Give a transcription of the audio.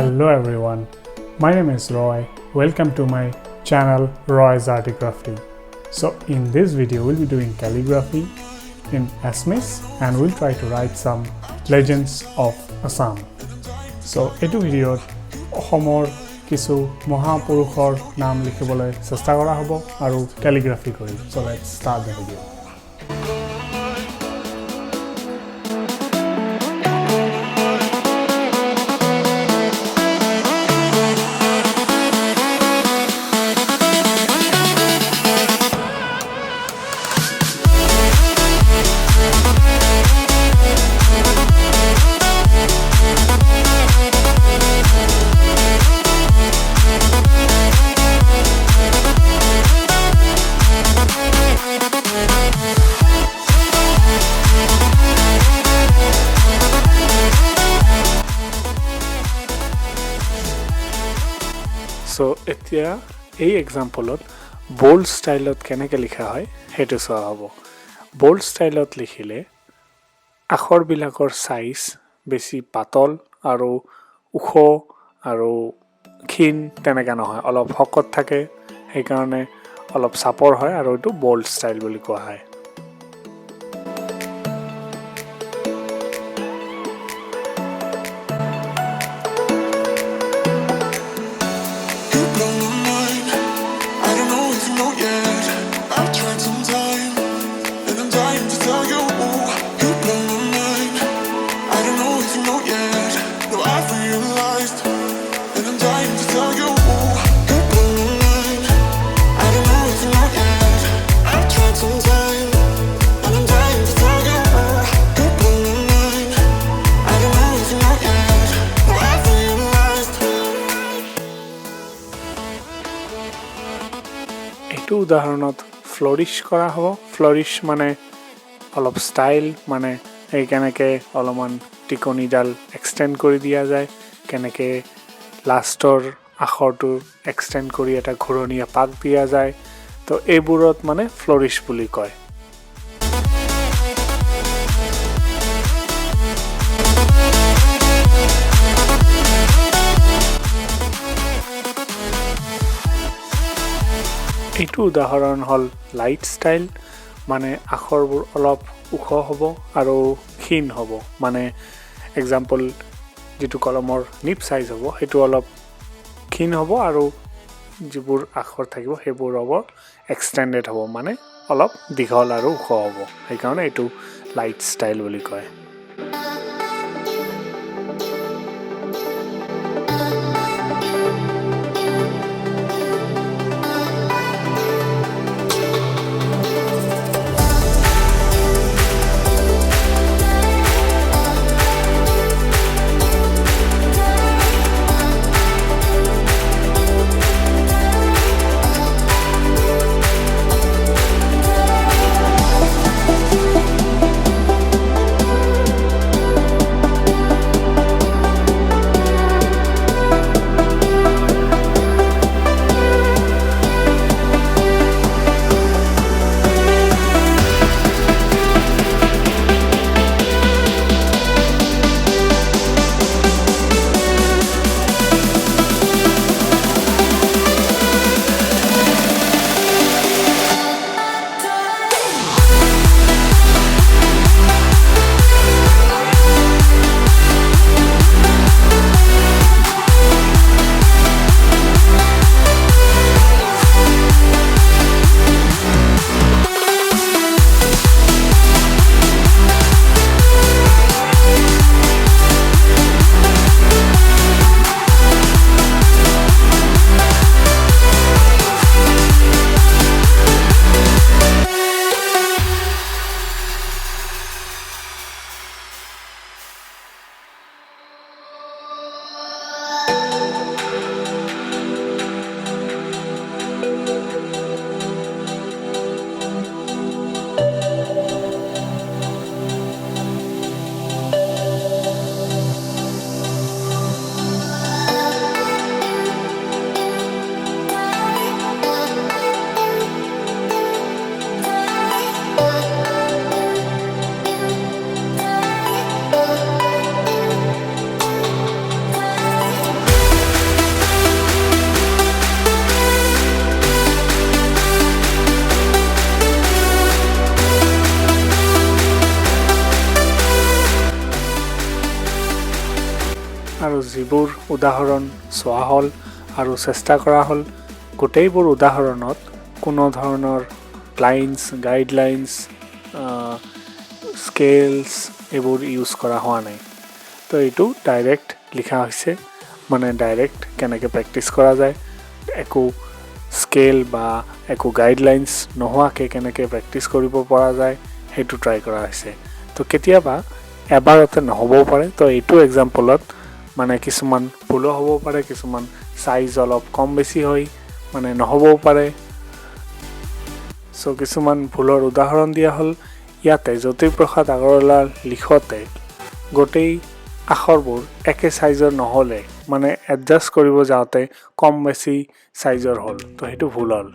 Hello everyone, my name is Roy. Welcome to my channel RoysArtyCrafty. So in this video we'll be doing calligraphy in Assamese and we'll try to write some legends of Assam. So etu video Ahomor kisu Mahapurukhor naam likhibole chesta kora hobo aru calligraphy kori. So let's start the video. So এতিয়া এই এক্সাম্পলত bold ষ্টাইলত কেনেকৈ লিখা হয় সেইটো চোৱা হ'ব। Bold ষ্টাইলত লিখিলে আখৰবিলাকৰ সাইজ বেছি পাতল আৰু ওখ আৰু ক্ষীণ তেনেকা নহয়, অলপ শকত থাকে, সেইকাৰণে অলপ চাপৰ হয় আৰু এইটো বোল্ড ষ্টাইল বুলি কোৱা হয়। এইটো উদাহৰণত ফ্লৰিশ কৰা হ'ব। ফ্লৰিশ মানে অলপ ষ্টাইল, মানে এই কেনেকৈ অলপমান টিকনিডাল এক্সটেণ্ড কৰি দিয়া যায়, কেনেকৈ লাষ্টৰ আখৰটো এক্সটেণ্ড কৰি এটা ঘূৰণীয়া পাক দিয়া যায়, তো এইবোৰত মানে ফ্লৰিশ বুলি কয়। এইটো উদাহৰণ হ'ল লাইট ষ্টাইল, মানে আখৰবোৰ অলপ ওখ হ'ব আৰু ক্ষীণ হ'ব, মানে এক্সাম্পল যিটো কলমৰ নিপ চাইজ হ'ব সেইটো অলপ ক্ষীণ হ'ব আৰু যিবোৰ আখৰ থাকিব সেইবোৰ হ'ব এক্সটেণ্ডেড হ'ব, মানে অলপ দীঘল আৰু ওখ হ'ব, সেইকাৰণে এইটো লাইট ষ্টাইল বুলি কয়। আৰু যিবোৰ উদাহৰণ চোৱা হ'ল আৰু চেষ্টা কৰা হ'ল গোটেইবোৰ উদাহৰণত কোনো ধৰণৰ লাইনছ গাইডলাইনছ স্কেলছ এইবোৰ ইউজ কৰা হোৱা নাই তো এইটো ডাইৰেক্ট লিখা হৈছে মানে ডাইৰেক্ট কেনেকৈ প্ৰেক্টিছ কৰা যায় একো স্কেল বা একো গাইডলাইনছ নোহোৱাকৈ কেনেকৈ প্ৰেক্টিছ কৰিব পৰা যায় সেইটো ট্ৰাই কৰা হৈছে তো কেতিয়াবা এবাৰতে নহ'বও পাৰে তো এইটো এক্সাম্পলত মানে কিছুমান ভুলো হ'ব পাৰে কিছুমান সাইজ অলপ কম বেছি হৈ মানে নহ'বও পাৰে সো কিছুমান ভুলৰ উদাহৰণ দিয়া হ'ল ইয়াতে জ্যোতিপ্ৰসাদ আগৰৱালা লিখতে গোটেই আখৰবোৰ একে সাইজৰ নহ'লে মানে এডজাস্ট কৰিব যাওঁতে কম বেছি সাইজৰ হ'ল তো সেইটো ভুল হ'ল